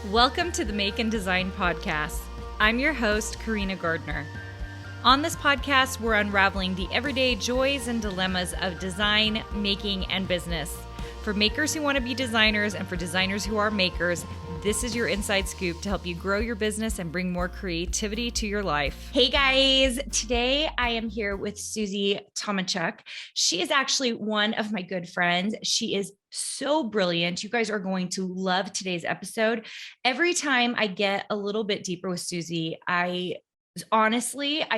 Welcome to the Make and Design Podcast. I'm your host, Carina Gardner. On this podcast, we're unraveling the everyday joys and dilemmas of design, making, and business. For makers who want to be designers and for designers who are makers, this is your inside scoop to help you grow your business and bring more creativity to your life. Hey guys, today I am here with Susie Tomenchok. She is actually one of my good friends. She is so brilliant. You guys are going to love today's episode. Every time I get a little bit deeper with Susie, I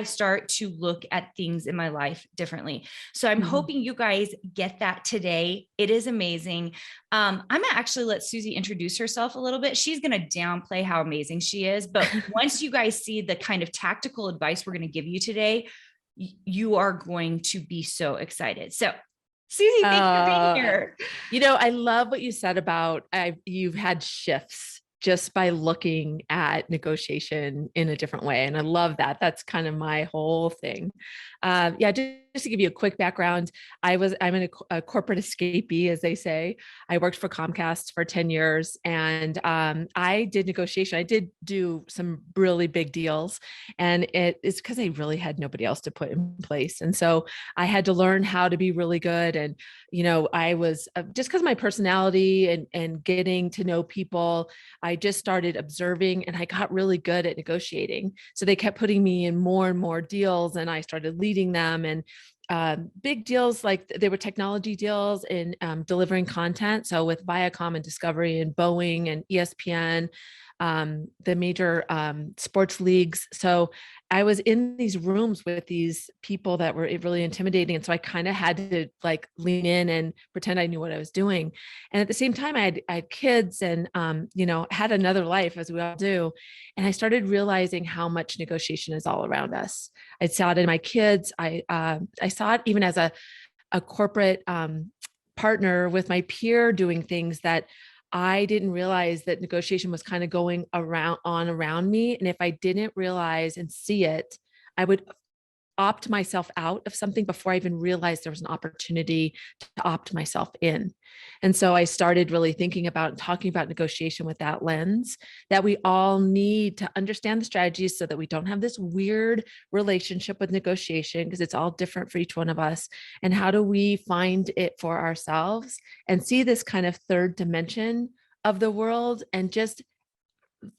start to look at things in my life differently. So I'm hoping you guys get that today. It is amazing. I'm gonna actually let Susie introduce herself a little bit. She's gonna downplay how amazing she is, but once you guys see the kind of tactical advice we're gonna give you today, you are going to be so excited. So Susie, thank you for being here. I love what you said about you've had shifts just by looking at negotiation in a different way. And I love that. That's kind of my whole thing. Just to give you a quick background, I'm a corporate escapee, as they say. I worked for Comcast for 10 years and I did negotiation. I did do some really big deals, and it's because I really had nobody else to put in place. And so I had to learn how to be really good. And, I was just because of my personality and getting to know people, I just started observing and I got really good at negotiating. So they kept putting me in more and more deals and I started leading them, and big deals, like they were technology deals in delivering content. So with Viacom and Discovery and Boeing and ESPN, the major sports leagues. So I was in these rooms with these people that were really intimidating. And so I kind of had to lean in and pretend I knew what I was doing. And at the same time, I had kids and, had another life, as we all do. And I started realizing how much negotiation is all around us. I saw it in my kids. I saw it even as a corporate partner with my peer doing things that I didn't realize that negotiation was kind of going around me. And if I didn't realize and see it, I would opt myself out of something before I even realized there was an opportunity to opt myself in. And so I started really thinking about and talking about negotiation with that lens, that we all need to understand the strategies so that we don't have this weird relationship with negotiation, because it's all different for each one of us. And how do we find it for ourselves and see this kind of third dimension of the world and just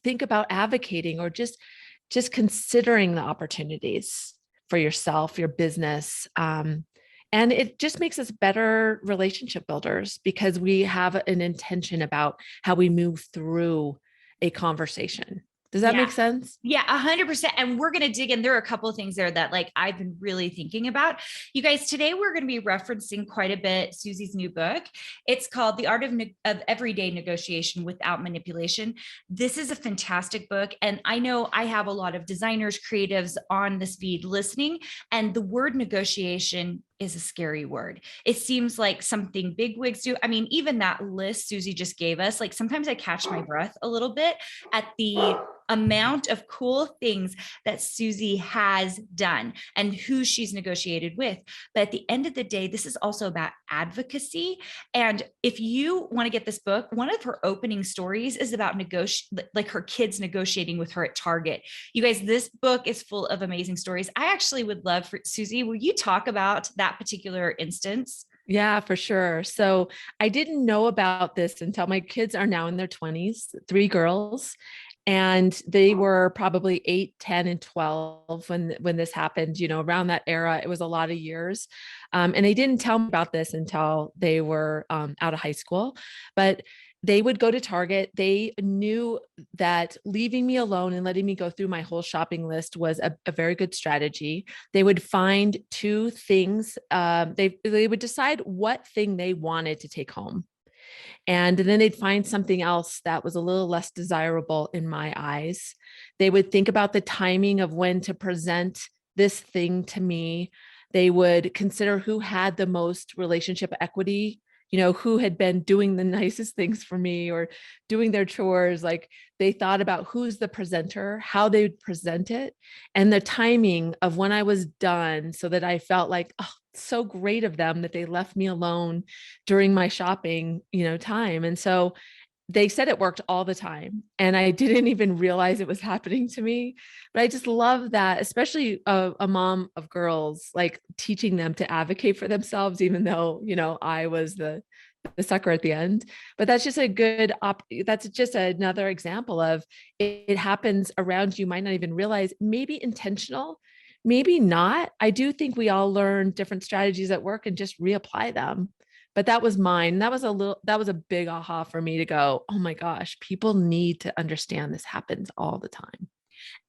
think about advocating or just considering the opportunities for yourself, your business. And it just makes us better relationship builders because we have an intention about how we move through a conversation. Does that make sense? Yeah, 100%. And we're going to dig in. There are a couple of things there that I've been really thinking about. You guys, today we're going to be referencing quite a bit Susie's new book. It's called The Art of Everyday Negotiation Without Manipulation. This is a fantastic book. And I know I have a lot of designers, creatives on this feed listening, and the word negotiation is a scary word. It seems like something big wigs do. I mean, even that list Susie just gave us, sometimes I catch my breath a little bit at the amount of cool things that Susie has done and who she's negotiated with. But at the end of the day, this is also about advocacy. And if you want to get this book, one of her opening stories is about her kids negotiating with her at Target. You guys, this book is full of amazing stories. I actually would love for Susie, will you talk about that particular instance? Yeah, for sure. So I didn't know about this until my kids are now in their 20s, 3 girls. And they were probably 8, 10, and 12 when this happened, around that era. It was a lot of years. And they didn't tell me about this until they were out of high school. But they would go to Target. They knew that leaving me alone and letting me go through my whole shopping list was a very good strategy. They would find 2 things. They would decide what thing they wanted to take home. And then they'd find something else that was a little less desirable in my eyes. They would think about the timing of when to present this thing to me. They would consider who had the most relationship equity, who had been doing the nicest things for me or doing their chores. They thought about who's the presenter, how they would present it, and the timing of when I was done, so that I felt like, oh, so great of them that they left me alone during my shopping, time. And so they said it worked all the time. And I didn't even realize it was happening to me. But I just love that, especially a mom of girls, like teaching them to advocate for themselves, even though, I was the sucker at the end. But that's just a good that's just another example of it happens around you. Might not even realize, maybe intentional, maybe not. I do think we all learn different strategies at work and just reapply them. But that was mine. That was a big aha for me to go, oh my gosh, people need to understand this happens all the time.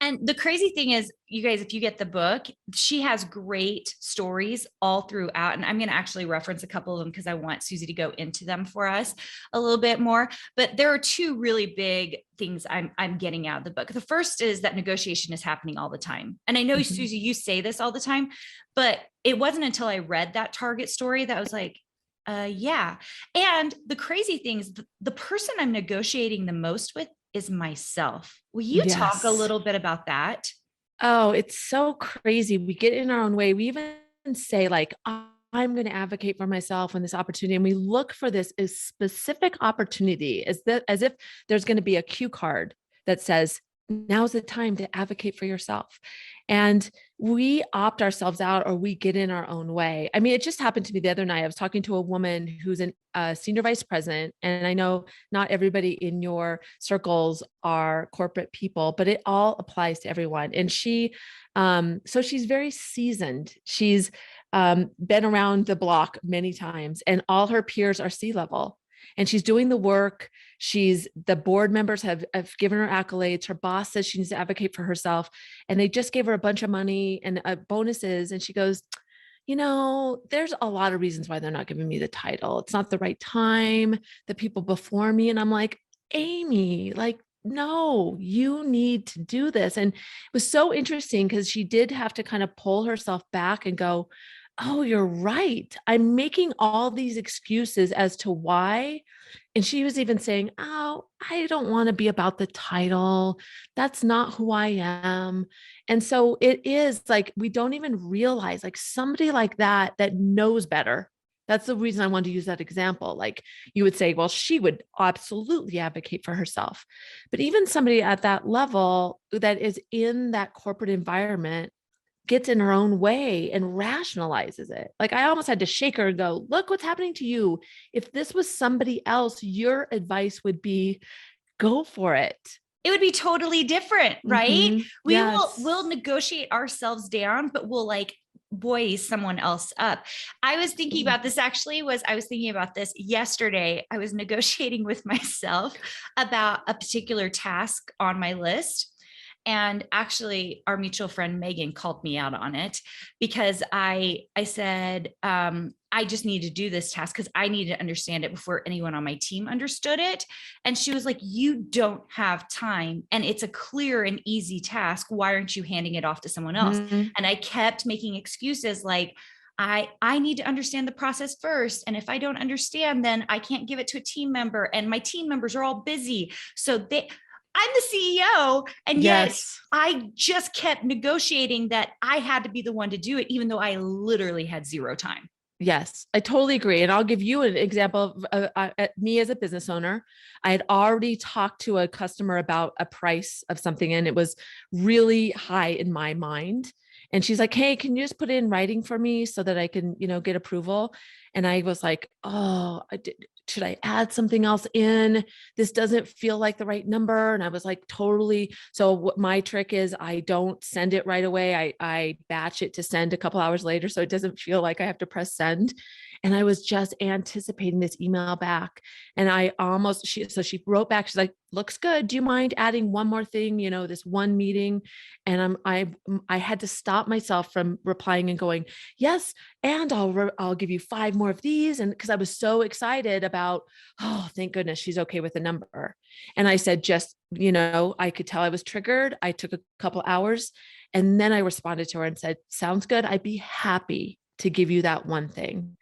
And the crazy thing is, you guys, if you get the book, she has great stories all throughout. And I'm going to actually reference a couple of them because I want Susie to go into them for us a little bit more. But there are two really big things I'm getting out of the book. The first is that negotiation is happening all the time. And I know, Susie, you say this all the time, but it wasn't until I read that Target story that I was like, yeah. And the crazy thing is, the person I'm negotiating the most with is myself. Will you talk a little bit about that? Oh, it's so crazy. We get in our own way. We even say like, I'm going to advocate for myself in this opportunity. And we look for this specific opportunity as if there's going to be a cue card that says, now's the time to advocate for yourself. And we opt ourselves out, or we get in our own way. I mean, it just happened to me the other night. I was talking to a woman who's a senior vice president. And I know not everybody in your circles are corporate people, but it all applies to everyone. And so she's very seasoned. She's been around the block many times, and all her peers are C-level. And she's doing the work. The board members have given her accolades. Her boss says she needs to advocate for herself. And they just gave her a bunch of money and bonuses. And she goes, there's a lot of reasons why they're not giving me the title. It's not the right time. The people before me. And I'm like, Amy, like, no, you need to do this. And it was so interesting because she did have to kind of pull herself back and go, oh, you're right. I'm making all these excuses as to why. And she was even saying, oh, I don't want to be about the title. That's not who I am. And so it is like, we don't even realize, like, somebody like that knows better. That's the reason I wanted to use that example. Like, you would say, well, she would absolutely advocate for herself. But even somebody at that level that is in that corporate environment gets in her own way and rationalizes it. Like, I almost had to shake her and go, look what's happening to you. If this was somebody else, your advice would be, go for it. It would be totally different, right? Mm-hmm. We'll negotiate ourselves down, but we'll like buoy someone else up. I was thinking about this yesterday. I was negotiating with myself about a particular task on my list. And actually, our mutual friend Megan called me out on it because I said, I just need to do this task because I need to understand it before anyone on my team understood it. And she was like, you don't have time. And it's a clear and easy task. Why aren't you handing it off to someone else? Mm-hmm. And I kept making excuses like, I need to understand the process first. And if I don't understand, then I can't give it to a team member. And my team members are all busy. So I'm the CEO. And yet I just kept negotiating that I had to be the one to do it, even though I literally had zero time. Yes, I totally agree. And I'll give you an example of me as a business owner. I had already talked to a customer about a price of something, and it was really high in my mind. And she's like, hey, can you just put it in writing for me so that I can, get approval? And I was like, oh, should I add something else in? This doesn't feel like the right number. And I was like, totally. So what my trick is, I don't send it right away. I batch it to send a couple hours later. So it doesn't feel like I have to press send. And I was just anticipating this email back. And she wrote back, she's like, looks good. Do you mind adding one more thing, this one meeting? And I had to stop myself from replying and going, yes. And I'll give you 5 more of these. And because I was so excited about, oh, thank goodness she's okay with the number. And I said, just, I could tell I was triggered. I took a couple hours and then I responded to her and said, sounds good. I'd be happy to give you that one thing.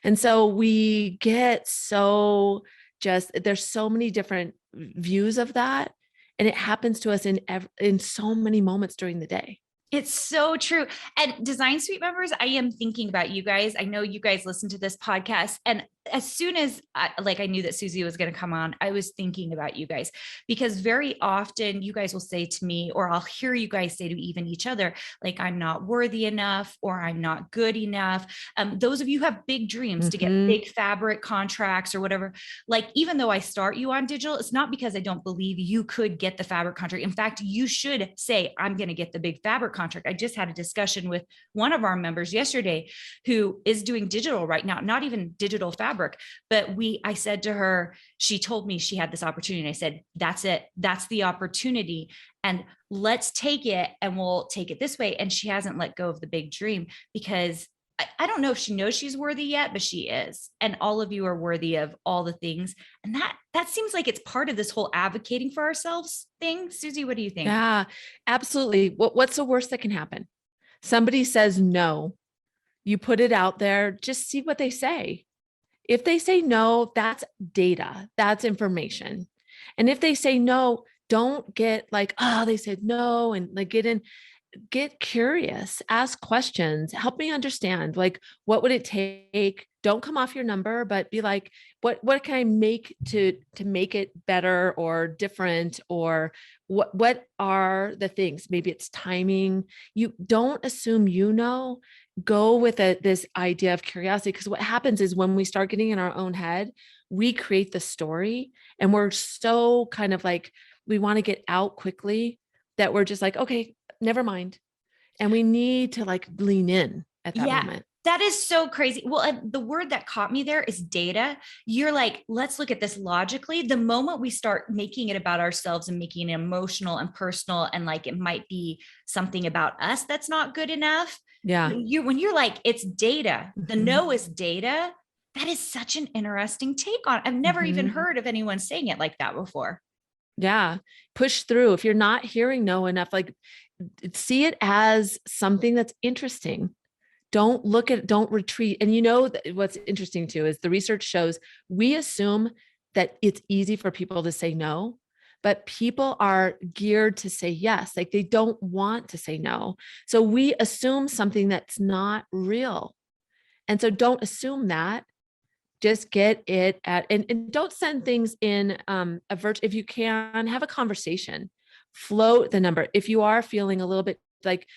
And so we get there's so many different views of that. And it happens to us in so many moments during the day. It's so true. And Design Suite members, I am thinking about you guys. I know you guys listen to this podcast, and as soon as I knew that Susie was going to come on, I was thinking about you guys, because very often you guys will say to me, or I'll hear you guys say to even each other, like, I'm not worthy enough, or I'm not good enough. Those of you who have big dreams to get big fabric contracts or whatever, like, even though I start you on digital, it's not because I don't believe you could get the fabric contract. In fact, you should say, I'm going to get the big fabric contract. I just had a discussion with one of our members yesterday who is doing digital right now, not even digital fabric, but I said to her, she told me she had this opportunity. And I said, that's it. That's the opportunity. And let's take it, and we'll take it this way. And she hasn't let go of the big dream, because I don't know if she knows she's worthy yet, but she is. And all of you are worthy of all the things. And that seems like it's part of this whole advocating for ourselves thing. Susie, what do you think? Yeah, absolutely. What's the worst that can happen? Somebody says no. You put it out there, just see what they say. If they say no, that's data, that's information. And if they say no, don't get like, oh, they said no, and like get curious, ask questions, help me understand, like, what would it take? Don't come off your number, but be like, what can I make to make it better or different? Or what are the things? Maybe it's timing. You don't assume, go with this idea of curiosity. Because what happens is when we start getting in our own head, we create the story, and we're so kind of like, we want to get out quickly that we're just like, okay, never mind. And we need to like lean in at that moment. That is so crazy. Well, the word that caught me there is data. You're like, let's look at this logically. The moment we start making it about ourselves and making it emotional and personal, and like it might be something about us that's not good enough. Yeah. When you're like, it's data, the no is data. That is such an interesting take on it. I've never even heard of anyone saying it like that before. Yeah. Push through. If you're not hearing no enough, like, see it as something that's interesting. Don't retreat. And what's interesting too is the research shows we assume that it's easy for people to say no, but people are geared to say yes. Like, they don't want to say no. So we assume something that's not real. And so don't assume that. Just get it and don't send things in if you can, have a conversation, float the number. If you are feeling a little bit like,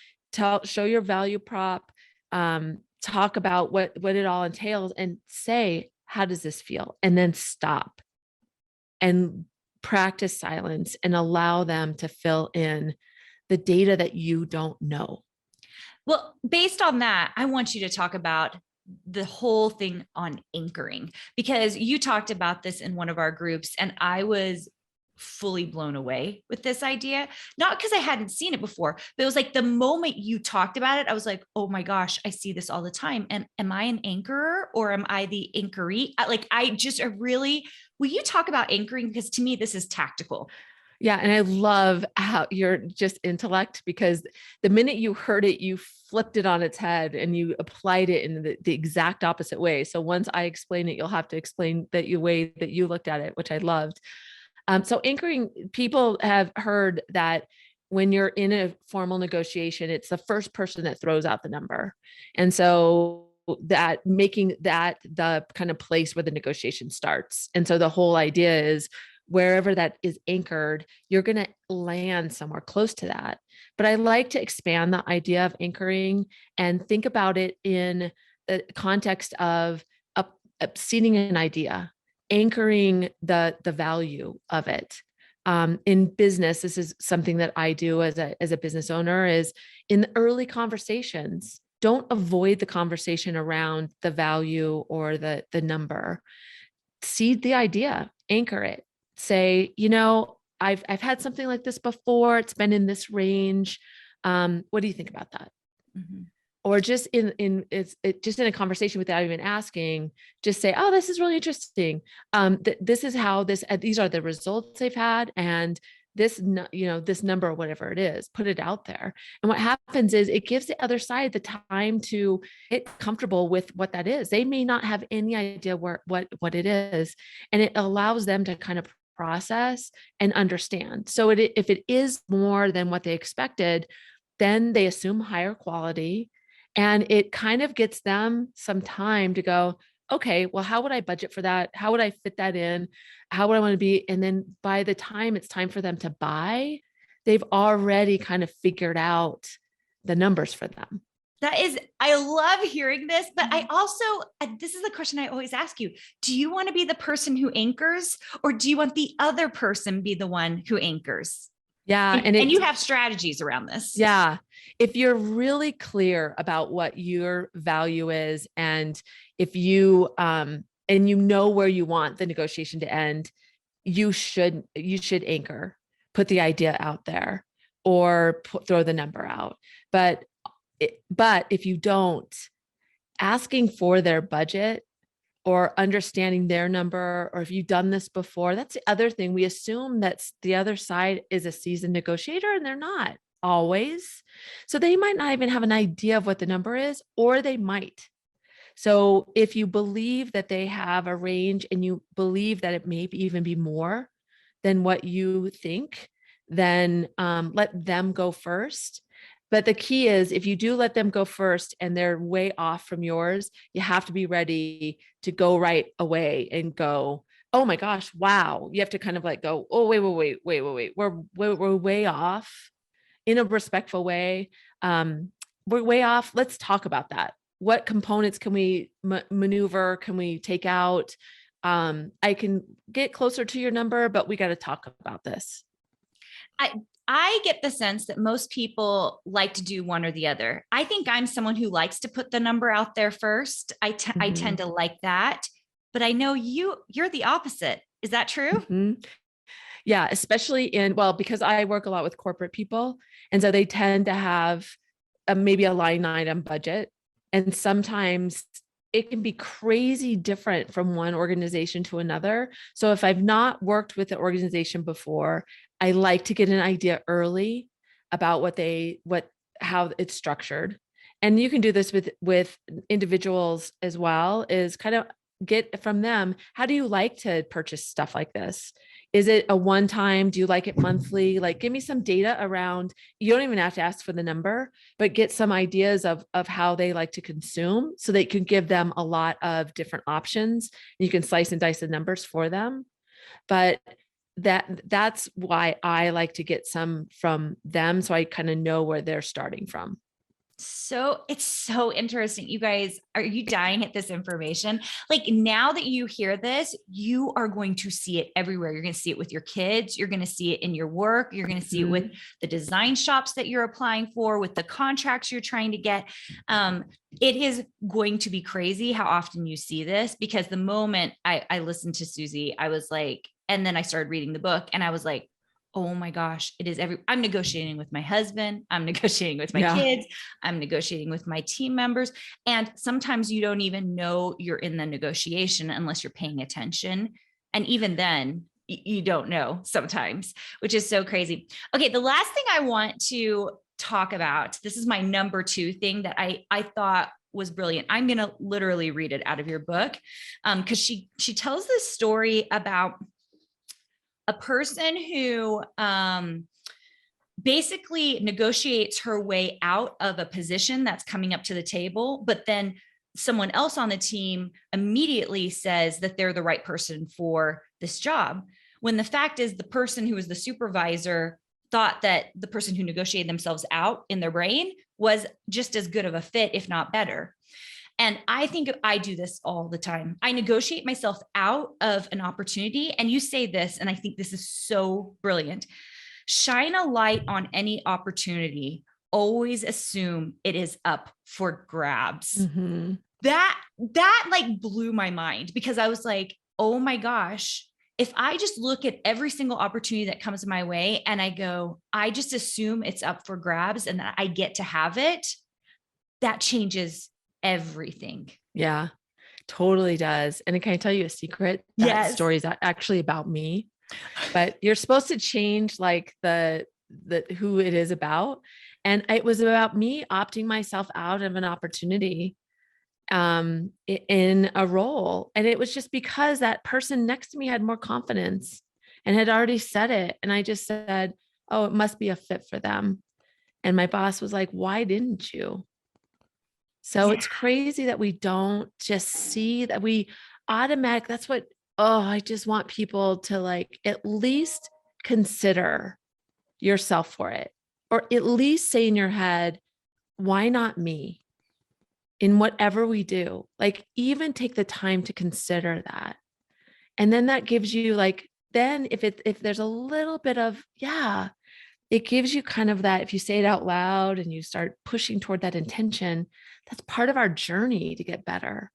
show your value prop, talk about what it all entails, and say, how does this feel? And then stop and practice silence and allow them to fill in the data that you don't know. Well, based on that, I want you to talk about the whole thing on anchoring, because you talked about this in one of our groups, and I was fully blown away with this idea, not because I hadn't seen it before, but it was like the moment you talked about it, I was like, oh my gosh, I see this all the time. And am I an anchorer, or am I the anchoree? Will you talk about anchoring? Because to me, this is tactical. Yeah. And I love how you're just intellect, because the minute you heard it, you flipped it on its head and you applied it in the exact opposite way. So once I explain it, you'll have to explain that way that you looked at it, which I loved. So anchoring, people have heard that when you're in a formal negotiation, it's the first person that throws out the number. And so that making that the kind of place where the negotiation starts. And so the whole idea is, wherever that is anchored, you're going to land somewhere close to that. But I like to expand the idea of anchoring and think about it in the context of seeding an idea, anchoring the value of it. In business, this is something that I do as a business owner, is in the early conversations, don't avoid the conversation around the value or the number. Seed the idea, anchor it. Say, I've had something like this before. It's been in this range. What do you think about that? Mm-hmm. Or just just in a conversation without even asking, just say, oh, this is really interesting. This is how these are the results they've had. And this number, or whatever it is, put it out there. And what happens is it gives the other side the time to get comfortable with what that is. They may not have any idea what it is. And it allows them to kind of process and understand. So if it is more than what they expected, then they assume higher quality. And it kind of gets them some time to go, okay, well, how would I budget for that? How would I fit that in? How would I want to be? And then by the time it's time for them to buy, they've already kind of figured out the numbers for them. I love hearing this, but I also, this is the question I always ask you. Do you want to be the person who anchors, or do you want the other person be the one who anchors? Yeah. And you have strategies around this. Yeah. If you're really clear about what your value is, and if you, and you know where you want the negotiation to end, you should anchor, put the idea out there, or throw the number out. But if you don't, asking for their budget or understanding their number, or if you've done this before, that's the other thing. We assume that the other side is a seasoned negotiator, and they're not always. So they might not even have an idea of what the number is, or they might. So if you believe that they have a range, and you believe that it may even be more than what you think, then let them go first. But the key is, if you do let them go first and they're way off from yours, you have to be ready to go right away and go, oh my gosh, wow. You have to kind of like go, oh, wait. We're way off, in a respectful way. We're way off. Let's talk about that. What components can we maneuver? Can we take out? I can get closer to your number, but we got to talk about this. I get the sense that most people like to do one or the other. I think I'm someone who likes to put the number out there first. I tend to like that, but I know you're the opposite. Is that true? Mm-hmm. Yeah, especially because I work a lot with corporate people. And so they tend to have maybe a line item budget. And sometimes it can be crazy different from one organization to another. So if I've not worked with the organization before, I like to get an idea early about how it's structured. And you can do this with individuals as well, is kind of get from them, how do you like to purchase stuff like this? Is it a one time? Do you like it monthly? Like, give me some data around, you don't even have to ask for the number, but get some ideas of how they like to consume, so that you can give them a lot of different options. You can slice and dice the numbers for them. But that's why I like to get some from them, so I kind of know where they're starting from. So it's so interesting. You guys, are you dying at this information? Like, now that you hear this, you are going to see it everywhere. You're going to see it with your kids. You're going to see it in your work. You're going to see it with the design shops that you're applying for, with the contracts you're trying to get. It is going to be crazy how often you see this, because the moment I listened to Susie, I was like, and then I started reading the book, and I was like, oh my gosh, I'm negotiating with my husband. I'm negotiating with my kids. I'm negotiating with my team members. And sometimes you don't even know you're in the negotiation unless you're paying attention. And even then you don't know sometimes, which is so crazy. Okay. The last thing I want to talk about, this is my number 2 thing that I thought was brilliant. I'm going to literally read it out of your book. Cause she tells this story about a person who basically negotiates her way out of a position that's coming up to the table, but then someone else on the team immediately says that they're the right person for this job, when the fact is the person who was the supervisor thought that the person who negotiated themselves out in their brain was just as good of a fit, if not better. And I think I do this all the time. I negotiate myself out of an opportunity. And you say this, and I think this is so brilliant. Shine a light on any opportunity. Always assume it is up for grabs. Mm-hmm. That like blew my mind, because I was like, oh my gosh, if I just look at every single opportunity that comes my way and I go, I just assume it's up for grabs and that I get to have it, that changes everything. Yeah, totally does. And can I tell you a secret? That story is actually about me, but you're supposed to change like the who it is about. And it was about me opting myself out of an opportunity in a role. And it was just because that person next to me had more confidence and had already said it. And I just said, oh, it must be a fit for them. And my boss was like, why didn't you? So it's crazy that we don't just see that we that's what, oh, I just want people to like at least consider yourself for it, or at least say in your head, why not me? In whatever we do, like even take the time to consider that. And then that gives you like, then if there's a little bit of, yeah, it gives you kind of that, if you say it out loud and you start pushing toward that intention, that's part of our journey to get better,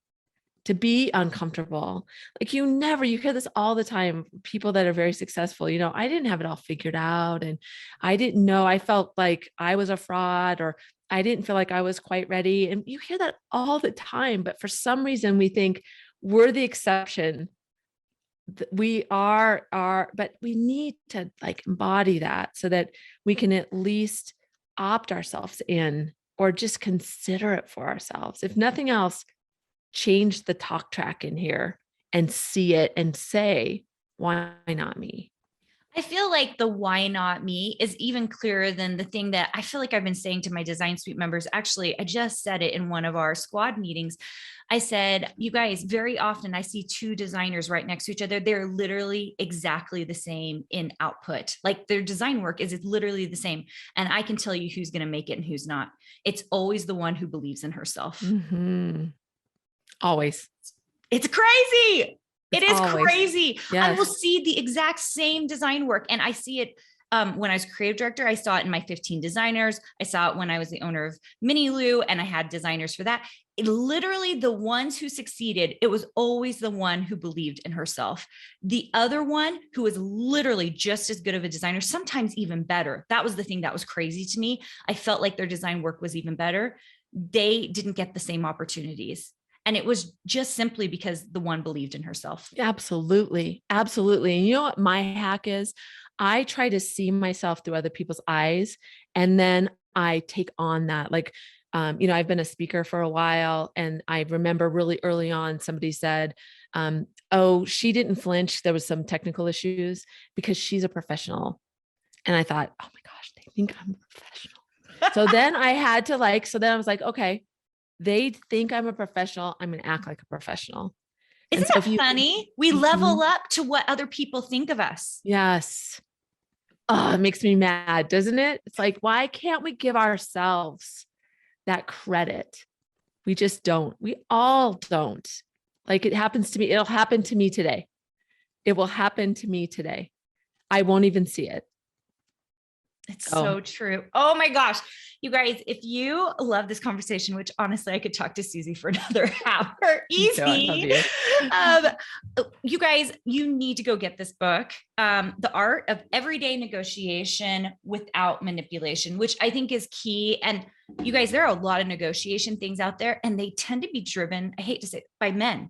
to be uncomfortable. Like you hear this all the time, people that are very successful, I didn't have it all figured out. And I didn't know, I felt like I was a fraud, or I didn't feel like I was quite ready. And you hear that all the time, but for some reason we think we're the exception. We are, but we need to like embody that so that we can at least opt ourselves in, or just consider it for ourselves. If nothing else, change the talk track in here and see it and say, why not me? I feel like the why not me is even clearer than the thing that I feel like I've been saying to my design suite members. Actually, I just said it in one of our squad meetings. I said, you guys, very often I see two designers right next to each other. They're literally exactly the same in output. Like their design work is literally the same. And I can tell you who's going to make it and who's not. It's always the one who believes in herself. Mm-hmm. Always. It's crazy. It is always crazy. Yes. I will see the exact same design work. And I see it when I was creative director. I saw it in my 15 designers. I saw it when I was the owner of Mini Lou, and I had designers for that. Literally the ones who succeeded, it was always the one who believed in herself. The other one who was literally just as good of a designer, sometimes even better. That was the thing that was crazy to me. I felt like their design work was even better. They didn't get the same opportunities. And it was just simply because the one believed in herself. Absolutely. Absolutely. And you know what my hack is? I try to see myself through other people's eyes. And then I take on that. Like, I've been a speaker for a while, and I remember really early on, somebody said, oh, she didn't flinch. There was some technical issues because she's a professional. And I thought, oh my gosh, they think I'm a professional. So then I was like, okay, they think I'm a professional. I'm going to act like a professional. Isn't that funny? We level up to what other people think of us. Yes. Oh, it makes me mad, doesn't it? It's like, why can't we give ourselves that credit? We just don't. We all don't. Like it happens to me. It'll happen to me today. It will happen to me today. I won't even see it. It's so true. Oh my gosh. You guys, if you love this conversation, which honestly, I could talk to Susie for another hour, easy. You guys, you need to go get this book, The Art of Everyday Negotiation Without Manipulation, which I think is key. And you guys, there are a lot of negotiation things out there, and they tend to be driven, I hate to say it, by men.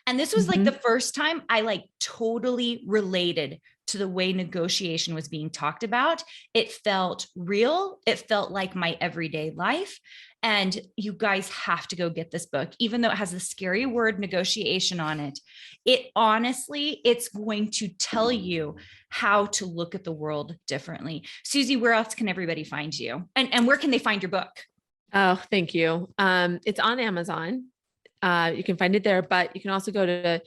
And this was like the first time I like totally related to the way negotiation was being talked about. It felt real. It felt like my everyday life. And you guys have to go get this book, even though it has the scary word negotiation on it. It honestly, it's going to tell you how to look at the world differently. Susie, where else can everybody find you? And where can they find your book? Oh, thank you. It's on Amazon. You can find it there, but you can also go to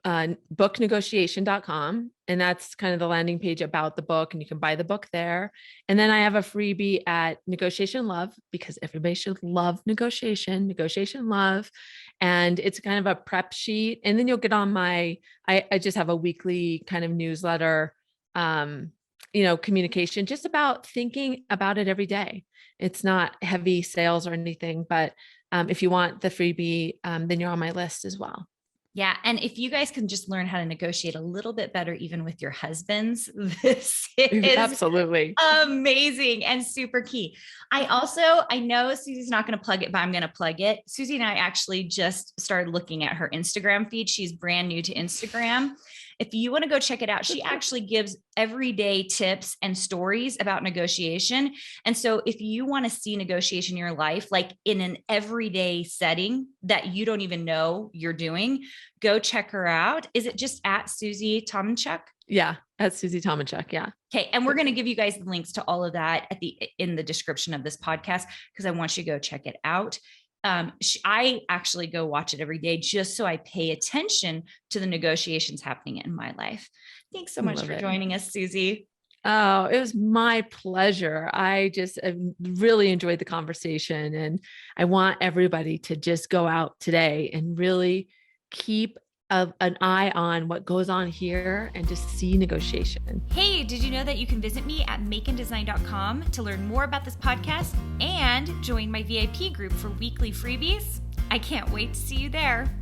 booknegotiation.com. And that's kind of the landing page about the book. And you can buy the book there. And then I have a freebie at Negotiation Love, because everybody should love negotiation love. And it's kind of a prep sheet. And then you'll get on I just have a weekly kind of newsletter, communication, just about thinking about it every day. It's not heavy sales or anything, but if you want the freebie, then you're on my list as well. Yeah. And if you guys can just learn how to negotiate a little bit better, even with your husbands, this is absolutely amazing and super key. I know Susie's not going to plug it, but I'm going to plug it. Susie and I actually just started looking at her Instagram feed. She's brand new to Instagram. If you want to go check it out, she actually gives everyday tips and stories about negotiation. And so if you want to see negotiation in your life, like in an everyday setting that you don't even know you're doing, go check her out. Is it just at Susie Tomenchok? Yeah, at Susie Tomenchok. Yeah. Okay. And we're going to give you guys the links to all of that in the description of this podcast, because I want you to go check it out. I actually go watch it every day just so I pay attention to the negotiations happening in my life. Thanks so much for joining us, Susie. Oh, it was my pleasure. I just really enjoyed the conversation, and I want everybody to just go out today and really keep an eye on what goes on here and just see negotiation. Hey, did you know that you can visit me at makeanddesign.com to learn more about this podcast and join my VIP group for weekly freebies? I can't wait to see you there.